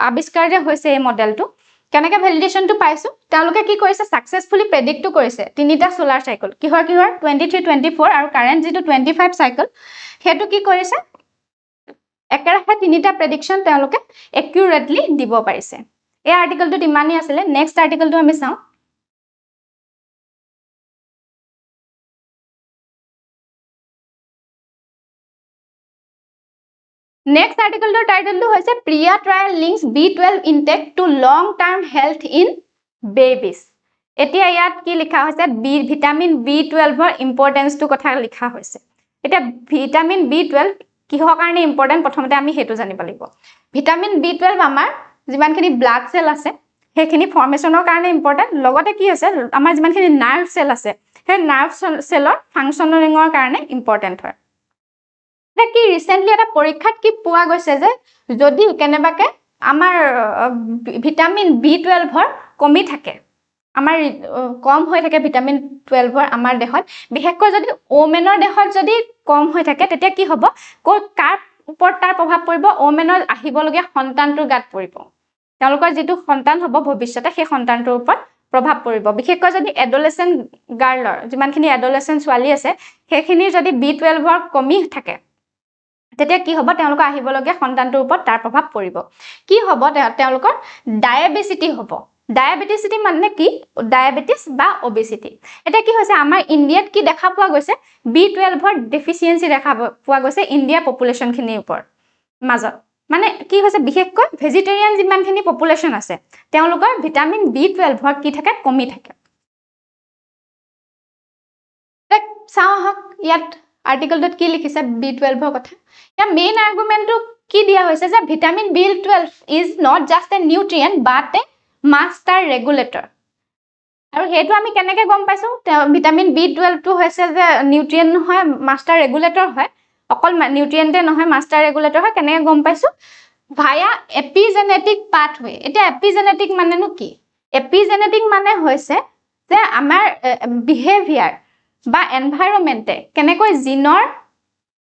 আবিষ্কাৰ যে হৈছে এই মডেলটো কেনেকৈ ভ্যালিডেশনটো পাইছো তেওঁলোকে কি কৰিছে সাকসেসফুলি প্ৰেডিক্টটো কৰিছে তিনিটা সোলাৰ সাইকেল কিহৰ 23 24 আৰু কাৰেন্ট যেটো 25 সাইকেল হেতু কি কৰিছে একেৰাহে তিনিটা প্ৰেডিকশন তেওঁলোকে একিউৰেটলি দিব পাৰিছে এই আৰ্টিকেলটো ইমানই আছিল নেক্সট আৰ্টিকেলটো আমি চাও Next article to title to hoise Priya trial links B12 intake to long term health in babies. Etia yat ki likha hoise B vitamin B12 or importance to kotha likha hoise. Eta vitamin B12 কিহৰ কাৰণে important প্ৰথমতে আমি হেতু জানিব লাগিব vitamin B12 আমাৰ যিমানখিনি blood cell আছে হেখিনি ফৰ্মেশনৰ কাৰণে ইম্পৰ্টেন্ট লগতে কি আছে আমাৰ যিমানখিনি নাৰ্ভ সেল আছে হে নাৰ্ভ সেলৰ ফাংশনিঙৰ কাৰণে ইম্পৰ্টেন্ট হয় কি ৰিসেন্টলি এটা পৰীক্ষাত কি পোৱা গৈছে যে যদি কেনেবাকে আমাৰ ভিটামিন B12 ৰ কমি থাকে আমাৰ কম হৈ থাকে ভিটামিন 12 ৰ আমাৰ দেহত বিশেষকৈ যদি ওমেনৰ দেহত যদি কম হৈ থাকে তেতিয়া কি হ'ব কাৰ ওপৰত তাৰ প্ৰভাৱ পৰিব ওমেনৰ আহিবলগীয়া সন্তানটোৰ গাত পৰিব তেওঁলোকৰ যেটো সন্তান হ'ব ভৱিষ্যতে সেই সন্তানটোৰ ওপৰত প্ৰভাৱ পৰিব বিশেষকৈ যদি এডোলেসেন্ট গাৰ্লৰ যিমানখিনি এডোলেসেন্ট ছোৱালী আছে সেইখিনি যদি B12 ৰ কমি থাকে তেতিয়া কি হ'ব তেওঁলোকৰ আহিবলগীয়া সন্তানটোৰ ওপৰত তাৰ প্ৰভাৱ পৰিব কি হ'ব তেওঁলোকৰ ডায়াবেটিছ হ'ব ডায়াবেটিছ মানে কি ডায়াবেটিছ বা ওবেসিটি এটা কি হৈছে আমাৰ ইন্ডিয়াত কি দেখা পোৱা গৈছে B12 ৰ ডেফিচিয়েন্সি দেখা পোৱা গৈছে ইন্ডিয়া পপুলেশন খিনিৰ ওপৰত মাজত মানে কি হৈছে বিশেষকৈ ভেজিটেৰিয়ান যিমানখিনি পপুলেশন আছে তেওঁলোকৰ ভিটামিন B12 ৰ কি থাকে কমি থাকে চাও হক ইয়াত আৰ্টিকেলটোত কি লিখিছে B12 ৰ কথা या मेन आर्गुमेंट की दिया होइसे जे vitamin B12 is not just a nutrient but a master regulator আৰু হেতু আমি কেনেকৈ গম পাইছো ভিটামিন B12 টো হৈছে যে নিউট্ৰিয়েন্ট নহয় মাস্টাৰ ৰেগুলেটৰ হয় অকল নিউট্ৰিয়েন্টে নহয় মাস্টাৰ ৰেগুলেটৰ হয় কেনেকৈ গম পাইছো ভায়া এপিজেনেটিক পাথৱে এটা এপিজেনেটিক মানেনো কি এপিজেনেটিক মানে হৈছে যে আমাৰ বিহেভিয়াৰ বা এনভায়ৰনমেন্টে কেনেকৈ জিনৰ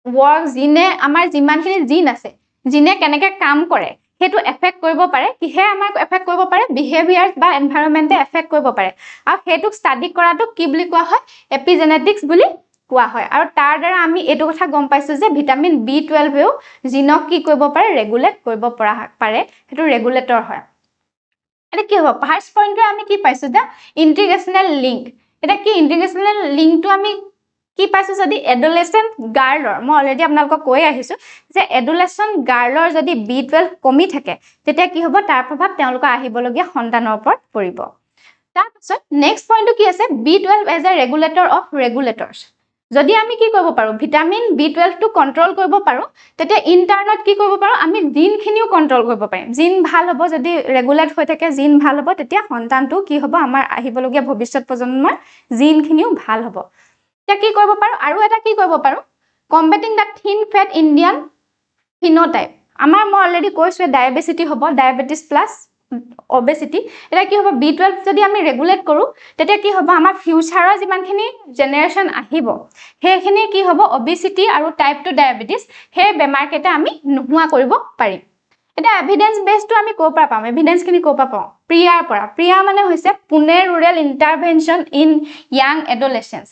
work জিনে আমাৰ যিমানখিনি জিন আছে জিনে কেনেকৈ কাম কৰে হেতু এফেক্ট কৰিব পাৰে কিহে আমাক এফেক্ট কৰিব পাৰে বিহেভিয়াৰস বা এনভায়ৰনমেন্টে এফেক্ট কৰিব পাৰে আৰু হেতু ষ্টাডি কৰাটো কি বুলি কোৱা হয় এপিজেনেটিক্স বুলি কোৱা হয় আৰু তাৰ দ্বাৰা আমি এটো কথা গম পাইছো যে ভিটামিন B12 এও জিনক কি কৰিব পাৰে ৰেগুলেট কৰিব পাৰে হেতু ৰেগুলেটৰ হয় এটা কি হ'ব ফাৰ্স্ট পইণ্টটো আমি কি পাইছো দা ইন্টিগ্ৰেশনাল লিংক এটা কি ইন্টিগ্ৰেশনাল লিংকটো আমি কি পাইছো যদি এডোলেসেন্ট গাৰ্লৰ মই অলৰেডি আপোনালোকক কৈ আহিছো যে এডোলেসেন্ট গাৰ্লৰ যদি B12 কমি থাকে তেতিয়া কি হ'ব তাৰ প্ৰভাৱ তেওঁলোকৰ আহিবলগীয়া সন্তানৰ ওপৰত পৰিব তাৰপিছত নেক্সট পইণ্টটো কি আছে B12 as a regulator of regulators যদি আমি কি কৰিব পাৰো ভিটামিন B12 টো কন্ট্ৰোল কৰিব পাৰো তেতিয়া ইন্টাৰনত কি কৰিব পাৰো আমি জিনখিনিও কন্ট্ৰোল কৰিব পাৰিম জিন ভাল হ'ব যদি ৰেগুলেট হৈ থাকে জিন ভাল হ'ব তেতিয়া সন্তানটো কি হ'ব আমাৰ আহিবলগীয়া ভৱিষ্যত প্ৰজন্মৰ জিনখিনিও ভাল হ'ব কি কৰিব পাৰো আৰু এটা কি কৰিব পাৰো কম্বেটিং দা থিন ফেট ইন্ডিয়ান ফিনোটাইপ আমাৰ মই অলৰেডি কৈছো ডায়াবেটিছ হ'ব ডায়াবেটিছ প্লাস ওবেসিটি এটা কি হ'ব B12 যদি আমি ৰেগুলেট কৰো তেতিয়া কি হ'ব আমাৰ ফিউচাৰৰ যিমানখিনি জেনাৰেশন আহিব হেখিনি কি হ'ব ওবেসিটি আৰু টাইপ 2 ডায়াবেটিছ হে বেমাৰকেটা আমি নোহুৱা কৰিব পাৰিম এটা এভিডেন্স বেসটো আমি কোৰ পৰা পাম এভিডেন্স খিনি কোৰ পৰা পাম প্ৰিয়াৰ পৰা প্ৰিয়া মানে হৈছে পুনে ৰুৰেল ইন্টাৰভেনশন ইন ইয়াং এডোলেসেন্স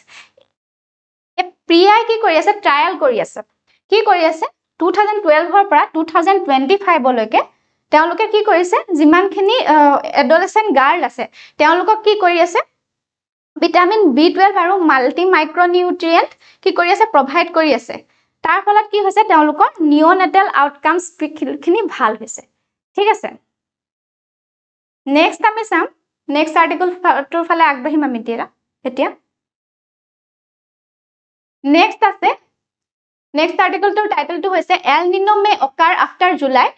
প্ৰিয়াই কি কৰি আছে ট্ৰায়াল কৰি আছে কি কৰি আছে 2012 ৰ পৰা 2025 লৈকে তেওঁলোকে কি কৰিছে যিমানখিনি এডোলেসেন্ট গাৰ্ল আছে তেওঁলোকক কি কৰি আছে ভিটামিন B12 আৰু মাল্টি মাইক্ৰনিউট্ৰিয়েন্ট কি কৰি আছে প্ৰভাইড কৰি আছে তাৰ ফলত কি হৈছে তেওঁলোকৰ নিওনেটাল আউটকামস খিনি ভাল হৈছে ঠিক আছে নেক্সট আমি চাম নেক্সট আৰ্টিকল টোৰ ফালে আগবাঢ়িম আমি এতিয়া নেক্সট আছে নেক্সট আৰ্টিকল টোৰ টাইটেলটো হৈছে El Nino may occur after July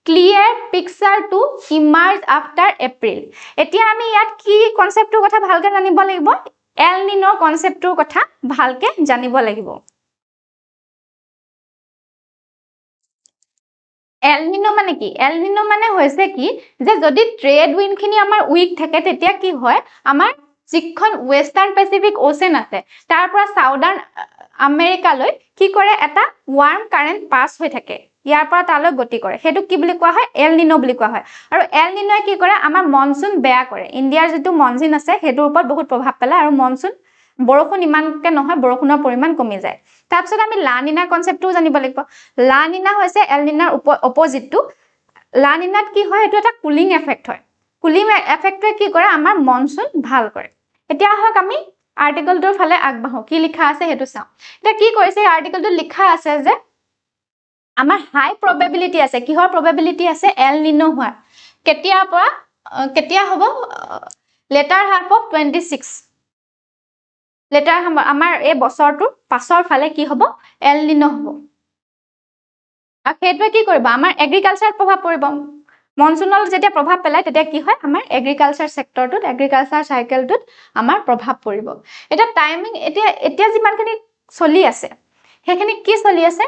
clear picture to emerge after April এতিয়া আমি ইয়াত কি কনসেপ্টৰ কথা ভালকে জানিব লাগিব এল নিনোৰ কনসেপ্টৰ কথা ভালকে জানিব লাগিব এল নিনো মানে কি এল নিনো মানে হৈছে কি যে যদি ট্ৰেড উইন্ড খিনি আমাৰ উইক থাকে তেতিয়া কি হয় আমাৰ যিখন ওয়েস্টাৰ্ণ পেসিফিক ওশেন আছে তাৰ পৰা সাউদাৰ্ণ আমেৰিকালৈ কি কৰে এটা ওয়াৰ্ম কাৰেন্ট পাস হৈ থাকে ইয়াৰ পৰা তালৈ গতি কৰে হেতু কি বুলি কোৱা হয় এল নিনো বুলি কোৱা হয় আৰু এল নিনোয়ে কি কৰে আমাৰ মনসুন বেয়া কৰে ইণ্ডিয়াৰ যেটো মনসুন আছে হেতুৰ ওপৰত বহুত প্ৰভাৱ পেলায় আৰু মনসুন বৰষুণ ইমানকে নহয় বৰষুণৰ পৰিমাণ কমি যায় তাৰপিছত আমি লা নিনা কনসেপ্টটো জানিব লাগিব লা নিনা হৈছে এল নিনাৰ অপজিটটো লা নিনাত কি হয় এটো এটা কুলিং এফেক্ট হয় কুলিং এফেক্টে কি কৰে আমাৰ মনসুন ভাল কৰে এতিয়া হক আমি আৰ্টিকলটোৰ ফালে আগবাঢ়ো কি লিখা আছে হেতু চাও এটা কি কৰিছে আৰ্টিকলটো লিখা আছে যে আমাৰ হাই প্ৰবাবিলিটি আছে কিহৰ প্ৰবাবিলিটি আছে এল নিনো হোৱা কেতিয়া পৰা কেতিয়া হ'ব লেটাৰ হাফ অফ 26 লেটাৰ আমাৰ এই বছৰটোৰ পাছৰ ফালে কি হ'ব এল নিনো হ'ব আৰু হেতুৱে কি কৰিব আমাৰ এগ্ৰিকালচাৰ প্ৰভাৱ পৰিব মনসুনল যেতিয়া প্ৰভাৱ পেলায় তেতিয়া কি হয় আমাৰ এগ্ৰিকালচাৰ সেক্টৰটোত এগ্ৰিকালচাৰ সাইকেলটোত আমাৰ প্ৰভাৱ পৰিব এটা টাইমিং এতিয়া যিমানখিনি চলি আছে হেখিনি কি চলি আছে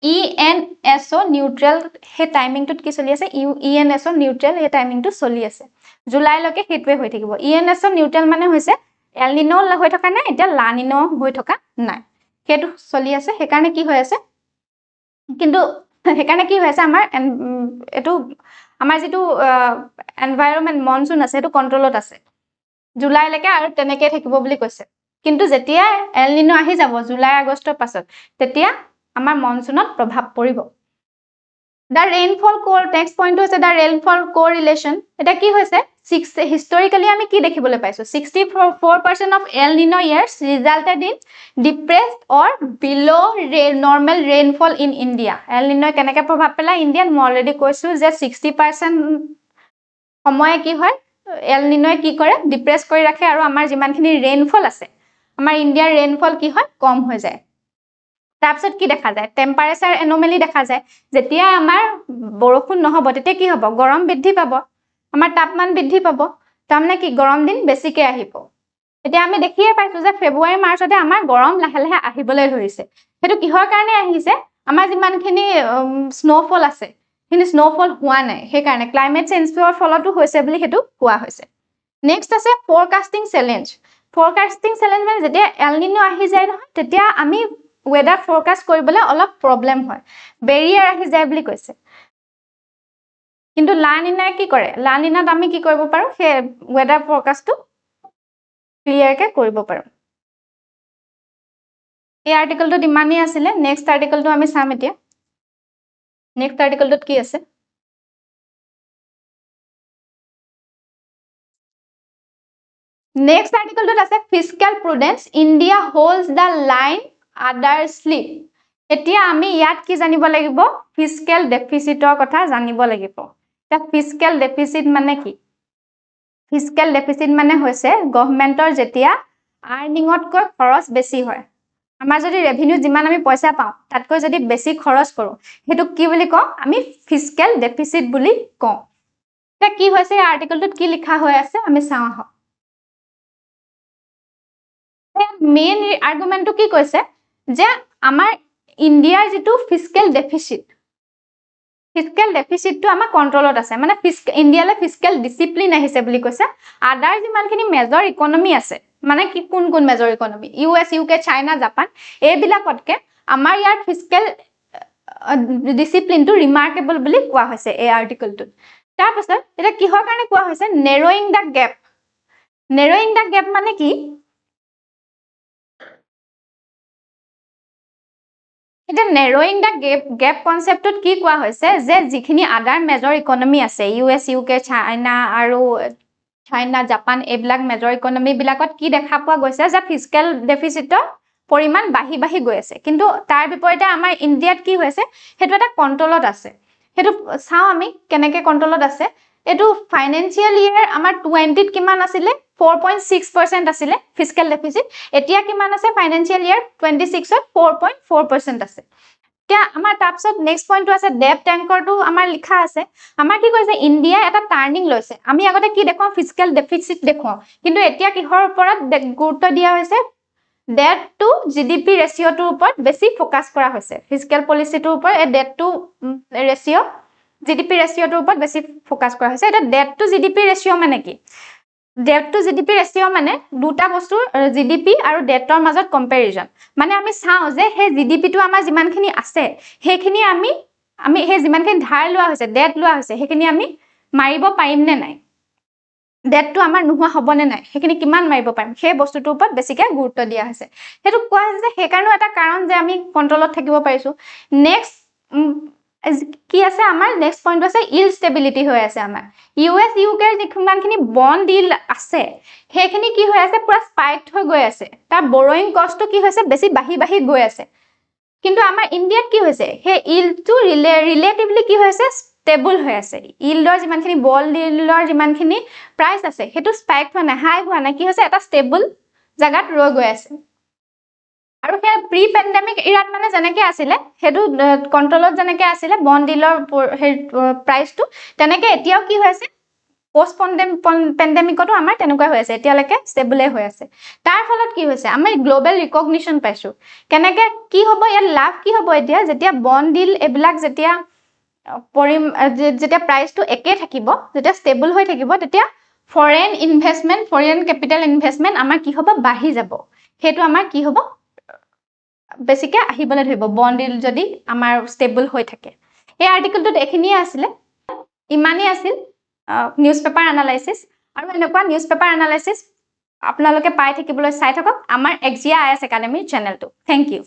ENSO নিউট্ৰেল হে টাইমিংটোত কি চলি আছে ENSO নিউট্ৰেল হে টাইমিংটো চলি আছে জুলাইলৈকে হেতুৱে হৈ থাকিব ENSO নিউট্ৰেল মানে হৈছে এল নিনো হৈ থকা নাই এতিয়া লা নিনো হৈ থকা নাই হেতু চলি আছে হেকাৰণে কি হৈ আছে কিন্তু হেকাৰণে কি হৈ আছে আমাৰ এটো আমাৰ যেটো এনভায়ৰনমেন্ট মনসুন আছে এটো কন্ট্ৰোলত আছে জুলাইলৈকে আৰু তেনেকৈ থাকিব বুলি কৈছে কিন্তু যেতিয়া এল নিনো আহি যাব জুলাই আগষ্টৰ পাছত তেতিয়া আমাৰ মনসুনত প্ৰভাৱ পৰিব The rainfall core next point হৈছে the rainfall correlation এটা কি হৈছে historically আমি কি দেখিবলৈ পাইছো 64% of El Nino years resulted in depressed or below normal rainfall in India El Nino কেনেকৈ প্ৰভাৱ পেলায় ইণ্ডিয়াত মই অলৰেডি কৈছো যে 60% সময় কি হয় এল নিনোয়ে কি কৰে ডিপ্ৰেস কৰি ৰাখে আৰু আমাৰ যিমানখিনি ৰেইনফল আছে আমাৰ ইণ্ডিয়াৰ ৰেইনফল কি হয় কম হৈ যায় তাৰপিছত কি দেখা যায় টেম্পাৰেচাৰ এনোমেলি দেখা যায় যেতিয়া আমাৰ বৰষুণ নহব তেতিয়া কি হ'ব গৰম বৃদ্ধি পাব আমাৰ তাপমান বৃদ্ধি পাব তাৰমানে কি গৰম দিন বেছিকে আহিব এতিয়া আমি দেখিয়ে পাইছো যে ফেব্ৰুৱাৰী মাৰ্চতে আমাৰ গৰম লাহে লাহে আহিবলৈ ধৰিছে হেতু কিহৰ কাৰণে আহিছে আমাৰ যিমানখিনি স্নোফল আছে হিনি স্নোফল হোৱা নাই হে কাৰণে ক্লাইমেট চেঞ্জৰ ফলতো হৈছে বুলি হেতু কোৱা হৈছে নেক্সট আছে ফৰকাস্টিং চ্যালেঞ্জ মানে যেতিয়া এল নিনো আহি যায় নহয় তেতিয়া আমি weather forecast কৰিবলৈ অলপ প্ৰবলেম হয় বেৰিয়াৰ আহি যায় বুলি কৈছে কিন্তু লা নিনাই কি কৰে লা নিনাত আমি কি কৰিব পাৰো হে weather forecastটো ক্লিয়াৰ কে কৰিব পাৰো এই আৰ্টিকলটো ইমানেই আছিল নেক্সট আৰ্টিকলটো আমি চাম এতিয়া নেক্সট আৰ্টিকলটোত কি আছে নেক্সট আৰ্টিকলটোত আছে ফিস্কেল প্ৰুডেন্স ইণ্ডিয়া হোল্ডছ দা লাইন আদাৰ স্লিপ এতিয়া আমি ইয়াত কি জানিব লাগিব ফিস্কেল ডেফিসিটৰ কথা জানিব লাগিব তা ফিস্কেল ডেফিসিট মানে কি ফিস্কেল ডেফিসিট মানে হৈছে গভৰ্নমেন্টৰ যেতিয়া আৰ্নিংতকৈ খৰচ বেছি হয় আমাৰ যদি ৰেভিনিউ যিমান আমি পইচা পাওঁ তাতকৈ যদি বেছি খৰচ কৰো হেতু কি বুলি কওঁ আমি ফিস্কেল ডেফিসিট বুলি কওঁ তা কি হৈছে এই আৰ্টিকলটোত কি লিখা হৈ আছে আমি চাওঁ আহক মেইন আৰ্গুমেন্টটো কি কৈছে যে আমাৰ ইণ্ডিয়াৰ যেটো ফিস্কেল ডেফিসিটটো আমাৰ কন্ট্ৰোলত আছে মানে ইণ্ডিয়ালে ফিস্কেল ডিসিপ্লিন আহিছে বুলি কৈছে আদাৰ যিমানখিনি মেজৰ ইকোনমি আছে মানে কি কোন major economy US UK China Japan এইবিলাকতকে আমাৰ ইয়াৰ ফিস্কেল ডিসিপ্লিনটো ৰিমাৰ্কেবল বুলি কোৱা হৈছে এই আৰ্টিকলটোত তাৰপিছত এটা কিহৰ কাৰণে কোৱা হৈছে নেৰোইং দা গেপ মানে কি এতিয়া নেৰয়িং দ্য গেপ কনচেপ্টত কি কোৱা হৈছে যে যিখিনি আদাৰ মেজৰ ইকনমি আছে US UK চাইনা আৰু চাইনা জাপান এইবিলাক মেজৰ ইকনমি বিলাকত কি দেখা পোৱা গৈছে যে ফিস্কেল ডেফিচিটৰ পৰিমাণ বাঢ়ি গৈ আছে কিন্তু তাৰ বিপৰীতে আমাৰ ইণ্ডিয়াত কি হৈছে সেইটো এটা কন্ট্ৰলত আছে সেইটো চাও আমি কেনেকে কন্ট্ৰলত আছে এটো ফাইনান্সিয়াল ইয়াৰ আমাৰ 20 ত কিমান আছিল 4.6% আছিল ফিস্কেল ডেফিচিট এতিয়া কিমান আছে ফাইনান্সিয়াল ইয়াৰ 26 ত 4.4% আছে এতিয়া আমাৰ তাৰপিছত নেক্সট পইণ্টটো আছে ডেপ্ট এংকৰটো আমাৰ লিখা আছে আমাৰ কি কৈছে ইণ্ডিয়া এটা টাৰ্নিং লৈছে আমি আগতে কি দেখো ফিস্কেল ডেফিচিট দেখো কিন্তু এতিয়া কিহৰ ওপৰত গুৰুত্ব দিয়া হৈছে ডেট টু জিডিপি ৰেচিঅ'টোৰ ওপৰত বেছি ফোকাস কৰা হৈছে ফিস্কেল পলিচিটোৰ ওপৰত এই ডেট টু ৰেচিঅ' জিডিপি ৰেচিঅ'টোৰ ওপৰত বেছি ফোকাস কৰা হৈছে এটা ডেট টু জিডিপি ৰেচিঅ' মানে কি ডেট টু জিডিপি ৰেচিঅ' মানে দুটা বস্তুৰ জিডিপি আৰু ডেটৰ মাজত কম্পেৰিজন মানে আমি চাও যে হে জিডিপিটো আমাৰ যিমানখিনি আছে হেখিনি আমি হে যিমানখিনি ধাৰ লোৱা হৈছে ডেট লোৱা হৈছে হেখিনি আমি মাৰিব পাৰিম নে নাই ডেটটো আমাৰ নোহোৱা হ'বনে নাই হেখিনি কিমান মাৰিব পাৰিম সেই বস্তুটোৰ ওপৰত বেছিকে গুৰুত্ব দিয়া হৈছে হেতু কোৱা হৈছে সেই কাৰণেও এটা কাৰণ যে আমি কন্ট্ৰলত থাকিব পাৰিছো নেক্সট কি আছে আমাৰ নেক্সট পইণ্ট আছে ইল ষ্টেবিলিটি হৈ আছে আমাৰ US UK ৰ যিমানখিনি বন্ড ডিল আছে হেখিনি কি হৈ আছে পুৰা স্পাইকড হৈ গৈ আছে তাৰ বৰোইং কষ্টটো কি হৈছে বেছি বাঢ়ি গৈ আছে কিন্তু আমাৰ ইণ্ডিয়াত কি হৈছে হে ইলটো ৰিলেটিভলি কি হৈছে ষ্টেবল হৈ আছে ইল্ডৰ যিমানখিনি বল ডিলৰ যিমানখিনি প্ৰাইস আছে হেতু স্পাইক হোৱা নাই হাই হোৱা নাই কি হৈছে এটা ষ্টেবল জাগাত ৰৈ গৈ আছে আৰু হে প্ৰি পেন্ডেমিক ইৰাত মানে যেনেকে আছিল হেতু কন্ট্ৰলত যেনেকে আছিল বন্ড ডিলৰ প্ৰাইসটো তেনেকে এতিয়াও কি হৈছে পোষ্ট পেন্ডেমিকটো আমাৰ তেনেকুৱা হৈ আছে এতিয়ালৈকে ষ্টেবলে হৈ আছে তাৰ ফলত কি হৈছে আমি গ্লোবাল ৰিকগনিশ্যন পাইছো কেনেকে কি হ'ব ইয়াৰ লাভ কি হ'ব এতিয়া যেতিয়া বন্ড ডিল এবিলাক যেতিয়া প্ৰাইসটো একে থাকিব যেতিয়া ষ্টেবল হৈ থাকিব তেতিয়া foreign investment foreign capital investment আমাৰ কি হ'ব বাঢ়ি যাব হেতু আমাৰ কি হ'ব বেছিকে আহিবলৈ ধৰিব বন্ড ডিল যদি আমাৰ ষ্টেবল হৈ থাকে এই আৰ্টিকেলটোত এখিনিয়ে আছিল ইমানেই আছিল নিউজপেপাৰ এনালাইসিস আৰু এনেকুৱা নিউজপেপাৰ এনালাইসিস আপোনালোকে পাই থাকিবলৈ চাই থাকক আমাৰ এক্সিয়া আইএছ একাডেমি চেনেলটো থ্যাংক ইউ